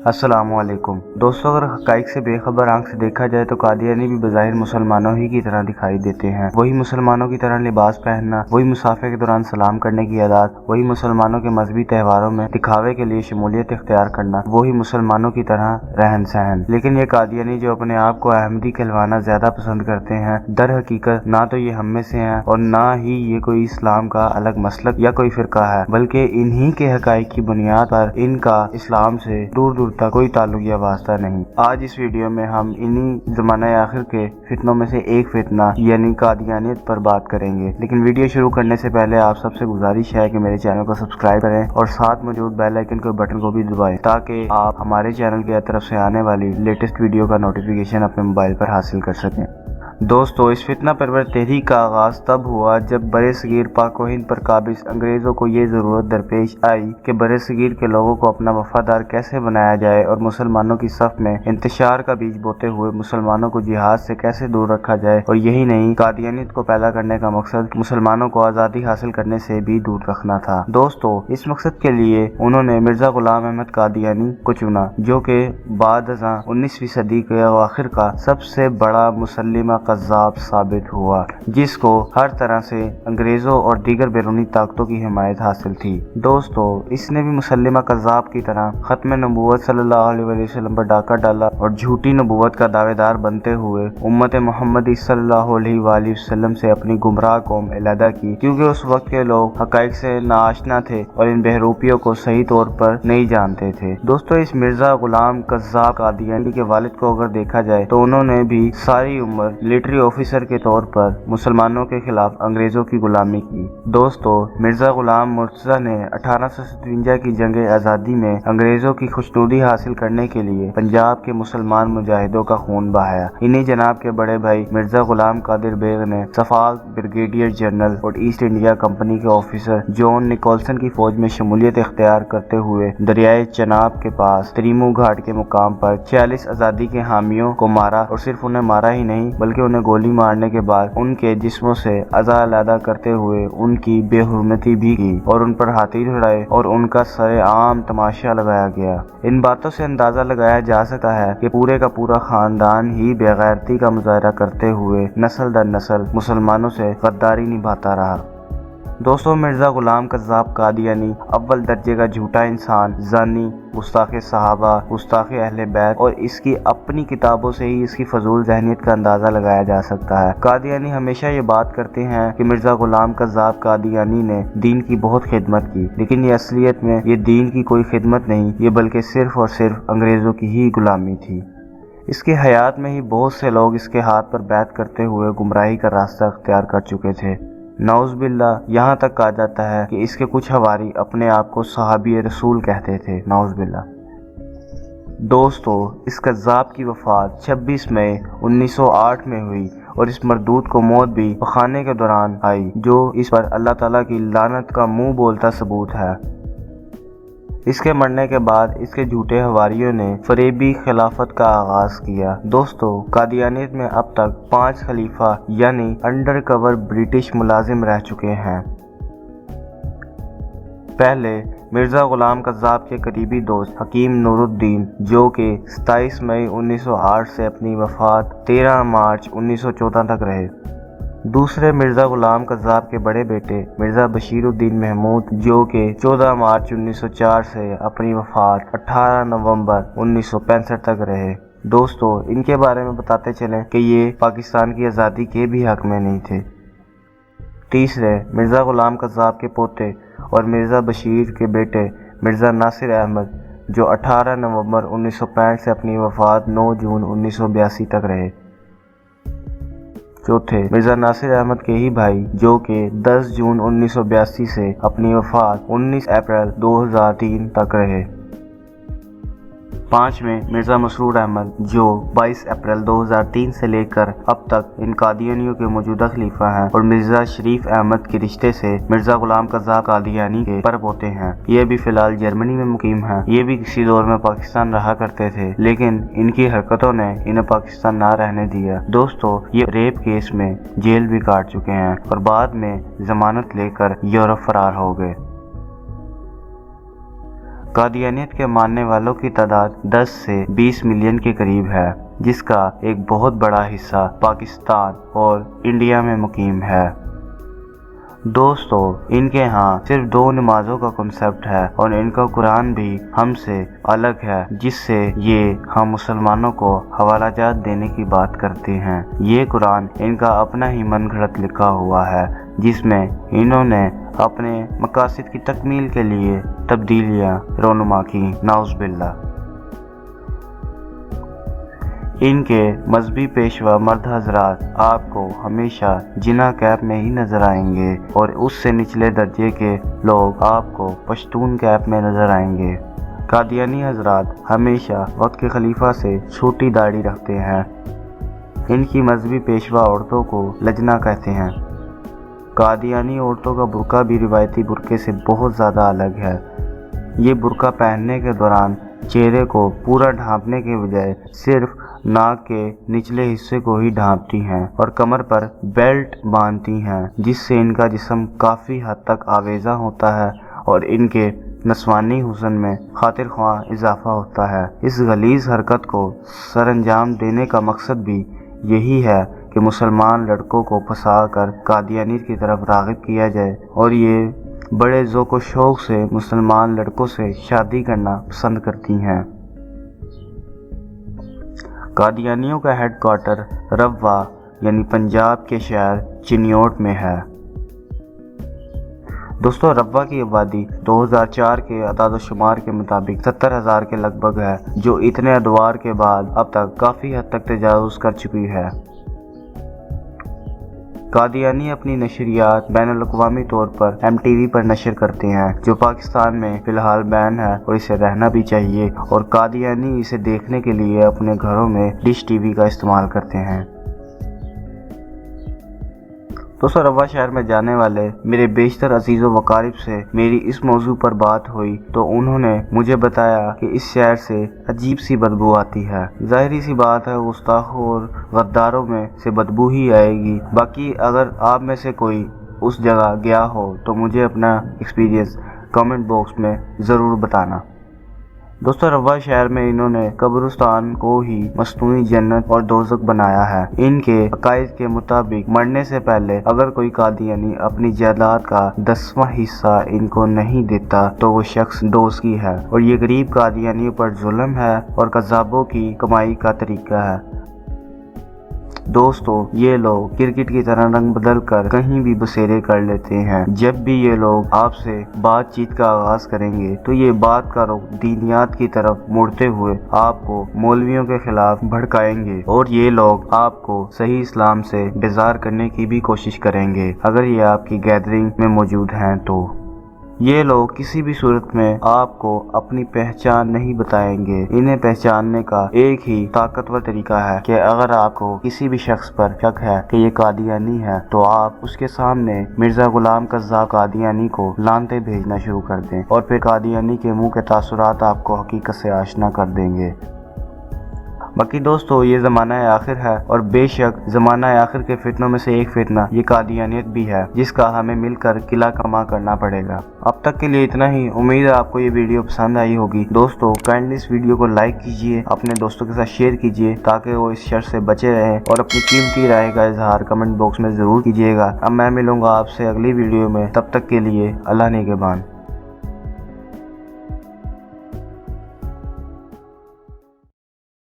अस्सलाम वालेकुम दोस्तों, अगर हक़ाइक़ से बेखबर आंख से देखा जाए तो कादियानी भी बज़ाहिर मुसलमानों ही की तरह दिखाई देते हैं। वही मुसलमानों की तरह लिबास पहनना, वही मुसाफे के दौरान सलाम करने की आदत, वही मुसलमानों के मजहबी त्योहारों में दिखावे के लिए शमूलियत इख्तियार करना, वही मुसलमानों की तरह रहन सहन। लेकिन ये कादियानी जो अपने आप को अहमदी कहलवाना ज्यादा पसंद करते हैं, दर हकीकत ना तो ये हम में से हैं और ना ही ये कोई इस्लाम का अलग मसलक या कोई फिरका है, बल्कि इन्हीं के हक़ाइक़ की बुनियाद पर इनका इस्लाम से दूर दूर तक कोई ताल्लुक या वास्ता नहीं। आज इस वीडियो में हम इन्हीं ज़माने आखिर के फितनों में से एक फितना यानी कादियानियत पर बात करेंगे। लेकिन वीडियो शुरू करने से पहले आप सबसे गुजारिश है कि मेरे चैनल को सब्सक्राइब करें और साथ मौजूद बेल आइकन के बटन को भी दबाएं ताकि आप हमारे चैनल की तरफ से आने वाली लेटेस्ट वीडियो का नोटिफिकेशन अपने मोबाइल पर हासिल कर सकें। दोस्तों, इस फितना परवर तहरीक का आगाज तब हुआ जब बरे सगीर पाक व हिंद पर काबिज अंग्रेजों को ये जरूरत दरपेश आई कि बरे सगीर के लोगों को अपना वफादार कैसे बनाया जाए और मुसलमानों की सफ में इंतशार का बीज बोते हुए मुसलमानों को जिहाद से कैसे दूर रखा जाए। और यही नहीं, कादियानियत को पैदा करने का मकसद मुसलमानों को आज़ादी हासिल करने से भी दूर रखना था। दोस्तों, इस मकसद के लिए उन्होंने मिर्जा गुलाम अहमद कादियानी को चुना, जो कि बाद 19वीं सदी के आखिर का सबसे बड़ा मुसल्लिमा कज़्ज़ाब साबित हुआ, जिसको हर तरह से अंग्रेजों और दीगर बैरूनी ताकतों की हिमायत हासिल थी। दोस्तों, इसने भी मुसल्लिमा कज़्ज़ाब की तरह खत्म नबूवत सल्लल्लाहु अलैहि वसल्लम पर डाका डाला और झूठी नबूवत का दावेदार बनते हुए उम्मत मोहम्मदी सल्लल्लाहु अलैहि वसल्लम से अपनी गुमराह कौम अलहदा की, क्योंकि उस वक्त के लोग हक़ाइक़ से नाआशना थे और इन बहरूपियों को सही तौर पर नहीं जानते थे। दोस्तों, इस मिर्जा गुलाम कज़्ज़ाब कादियानी के वालिद को अगर देखा जाए तो उन्होंने भी सारी उम्र मिलिट्री ऑफिसर के तौर पर मुसलमानों के खिलाफ अंग्रेजों की गुलामी की। दोस्तों, मिर्जा गुलाम मुर्तज़ा ने 1857 की जंग आज़ादी में अंग्रेजों की खुशनुदी हासिल करने के लिए पंजाब के मुसलमान मुजाहिदों का खून बहाया। इन्हीं जनाब के बड़े भाई मिर्जा गुलाम कादिर बेग ने सफाक ब्रिगेडियर जनरल और ईस्ट इंडिया कंपनी के ऑफिसर जॉन निकोलसन की फौज में शमूलियत इख्तियार करते हुए दरियाए चनाब के पास त्रिमू घाट के मुकाम पर 46 आज़ादी के हामियों को मारा और सिर्फ उन्हें मारा ही नहीं बल्कि उन्हें गोली मारने के बाद उनके जिस्मों से अज़ा अलहदा करते हुए उनकी बेहुरमती भी की और उन पर हाथी उड़ाए और उनका सरेआम तमाशा लगाया गया। इन बातों से अंदाजा लगाया जा सकता है कि पूरे का पूरा खानदान ही बेगैरती का मुजाहरा करते हुए नस्ल दर नस्ल मुसलमानों से गद्दारी निभाता रहा। दोस्तों, मिर्जा गुलाम कज़्ज़ाब कादियानी अव्वल दर्जे का झूठा इंसान, जानी, गुस्ताखे सहाबा, गुस्ताखे अहले बैत और इसकी अपनी किताबों से ही इसकी फजूल ज़हनियत का अंदाज़ा लगाया जा सकता है। कादियानी हमेशा ये बात करते हैं कि मिर्जा गुलाम कज़्ज़ाब कादियानी ने दीन की बहुत खिदमत की, लेकिन ये असलियत में ये दीन की कोई खिदमत नहीं, ये बल्कि सिर्फ और सिर्फ अंग्रेज़ों की ही गुलामी थी। इसकी हयात में ही बहुत से लोग इसके हाथ पर बैत करते हुए गुमराही का रास्ता अख्तियार कर चुके थे। नौज़ बिल्लाह, यहाँ तक कहा जाता है कि इसके कुछ हवारी अपने आप को सहाबी रसूल कहते थे। नौज़ बिल्लाह। दोस्तों, इस कज़्ज़ाब की वफ़ात 26 मई 1908 में हुई और इस मरदूद को मौत भी पखाने के दौरान आई, जो इस पर अल्लाह ताला की लानत का मुंह बोलता सबूत है। इसके मरने के बाद इसके झूठे हवारियों ने फरेबी खिलाफत का आगाज किया। दोस्तों, कादियानियत में अब तक 5 खलीफा यानी अंडर कवर ब्रिटिश मुलाजिम रह चुके हैं। पहले मिर्जा गुलाम कज़्ज़ाब के करीबी दोस्त हकीम नूरुद्दीन, जो कि 27 मई 1908 से अपनी वफात 13 मार्च 1914 तक रहे। दूसरे मिर्जा गुलाम कज़्ज़ाब के बड़े बेटे मिर्जा बशीरुद्दीन महमूद, जो कि 14 मार्च 1904 से अपनी वफात 18 नवंबर 1965 तक रहे। दोस्तों, इनके बारे में बताते चलें कि ये पाकिस्तान की आज़ादी के भी हक में नहीं थे। तीसरे मिर्जा गुलाम कज़्ज़ाब के पोते और मिर्जा बशीर के बेटे मिर्जा नासिर अहमद, जो 18 नवंबर 1965 से अपनी वफात 9 जून 1982 तक रहे। चौथे मिर्जा नासिर अहमद के ही भाई, जो कि 10 जून 1982 से अपनी वफात 19 अप्रैल 2003 तक रहे। पांचवें मिर्जा मसरूर अहमद, जो 22 अप्रैल 2003 से लेकर अब तक इन कादियानियों के मौजूदा खलीफा हैं और मिर्जा शरीफ अहमद के रिश्ते से मिर्जा गुलाम कज़्ज़ाब कादियानी के पर पोते हैं। ये भी फिलहाल जर्मनी में मुकीम हैं। ये भी किसी दौर में पाकिस्तान रहा करते थे, लेकिन इनकी हरकतों ने इन्हें पाकिस्तान ना रहने दिया। दोस्तों, ये रेप केस में जेल भी काट चुके हैं और बाद में जमानत लेकर यूरोप फरार हो गए। कादियानियत के मानने वालों की तादाद 10 से 20 मिलियन के करीब है, जिसका एक बहुत बड़ा हिस्सा पाकिस्तान और इंडिया में मुकीम है। दोस्तों, इनके यहाँ सिर्फ 2 नमाजों का कॉन्सेप्ट है और इनका कुरान भी हमसे अलग है, जिससे ये हम मुसलमानों को हवालाजात देने की बात करते हैं। ये कुरान इनका अपना ही मन घड़त लिखा हुआ है, जिसमें इन्होंने अपने मकासद की तकमील के लिए तब्दीलियाँ रोनुमा की, नाउज़ुबिल्लाह। इनके मजहबी पेशवा मर्द हजरात आपको हमेशा जिना कैप में ही नजर आएंगे और उससे निचले दर्जे के लोग आपको पश्तून कैप में नजर आएंगे। कादियानी हजरात हमेशा वक्त के खलीफा से छोटी दाढ़ी रखते हैं। इनकी मजहबी पेशवा औरतों को लजना कहते हैं। कादियानी औरतों का बुर्का भी रिवायती बुर्के से बहुत ज़्यादा अलग है। ये बुर्का पहनने के दौरान चेहरे को पूरा ढांपने के बजाय सिर्फ नाक के निचले हिस्से को ही ढांपती हैं और कमर पर बेल्ट बांधती हैं, जिससे इनका जिस्म काफ़ी हद तक आवेजा होता है और इनके नस्वानी हुस्न में खातिर ख्वाह इजाफा होता है। इस गलीज हरकत को सरअंजाम देने का मकसद भी यही है कि मुसलमान लड़कों को फंसा कर कादियानियत की तरफ राग़िब किया जाए और ये बड़े ज़ौक़ व शौक़ से मुसलमान लड़कों से शादी करना पसंद करती हैं। कादियानियों का हेड क्वार्टर रवा यानी पंजाब के शहर चिन्योट में है। दोस्तों, रवा की आबादी 2004 के अदाद-ओ-शुमार के मुताबिक 70,000 के लगभग है, जो इतने अदवार के बाद अब तक काफ़ी हद तक तजावुज़ कर चुकी है। कादियानी अपनी नशरियात बैनुल-अक़वामी तौर पर MTV पर नशर करते हैं, जो पाकिस्तान में फ़िलहाल बैन है और इसे रहना भी चाहिए, और कादियानी इसे देखने के लिए अपने घरों में डिश TV का इस्तेमाल करते हैं। दोस्तों, रवा शहर में जाने वाले मेरे बेशतर अजीज़ व वकारिब से मेरी इस मौजू पर बात हुई तो उन्होंने मुझे बताया कि इस शहर से अजीब सी बदबू आती है। ज़ाहिरी सी बात है, गुस्ताखों और गद्दारों में से बदबू ही आएगी। बाकी अगर आप में से कोई उस जगह गया हो तो मुझे अपना एक्सपीरियंस कमेंट बॉक्स में ज़रूर बताना। दोस्तों, रवा शहर में इन्होंने कब्रिस्तान को ही मस्नूई जन्नत और दोज़ख बनाया है। इनके अकायद के मुताबिक मरने से पहले अगर कोई कादियानी अपनी जायदाद का 10वां हिस्सा इनको नहीं देता तो वो शख्स दोज़खी है और ये गरीब कादियानियों पर जुल्म है और कज़ाबों की कमाई का तरीका है। दोस्तों, ये लोग क्रिकेट की तरह रंग बदल कर कहीं भी बसेरे कर लेते हैं। जब भी ये लोग आपसे बातचीत का आगाज करेंगे तो ये बात का रुख दीनियात की तरफ मुड़ते हुए आपको मौलवियों के खिलाफ भड़काएंगे और ये लोग आपको सही इस्लाम से बेजार करने की भी कोशिश करेंगे अगर ये आपकी गैदरिंग में मौजूद हैं तो। ये लोग किसी भी सूरत में आपको अपनी पहचान नहीं बताएंगे। इन्हें पहचानने का एक ही ताकतवर तरीका है कि अगर आपको किसी भी शख्स पर शक है कि ये कादियानी है तो आप उसके सामने मिर्जा गुलाम कज़्ज़ाब कादियानी को लानते भेजना शुरू कर दें और फिर कादियानी के मुंह के तासुरात आपको हकीकत से आशना कर देंगे। बाकी दोस्तों, ये ज़माना आखिर है और बेशक ज़माना आखिर के फितनों में से एक फितना ये कादियानियत भी है, जिसका हमें मिलकर किला कमा करना पड़ेगा। अब तक के लिए इतना ही। उम्मीद है आपको ये वीडियो पसंद आई होगी। दोस्तों, काइंडली इस वीडियो को लाइक कीजिए, अपने दोस्तों के साथ शेयर कीजिए ताकि वो इस शर से बचे रहें और अपनी कीमती राय का इजहार कमेंट बॉक्स में ज़रूर कीजिएगा। अब मैं मिलूँगा आपसे अगली वीडियो में, तब तक के लिए अल्लाह निगहबान।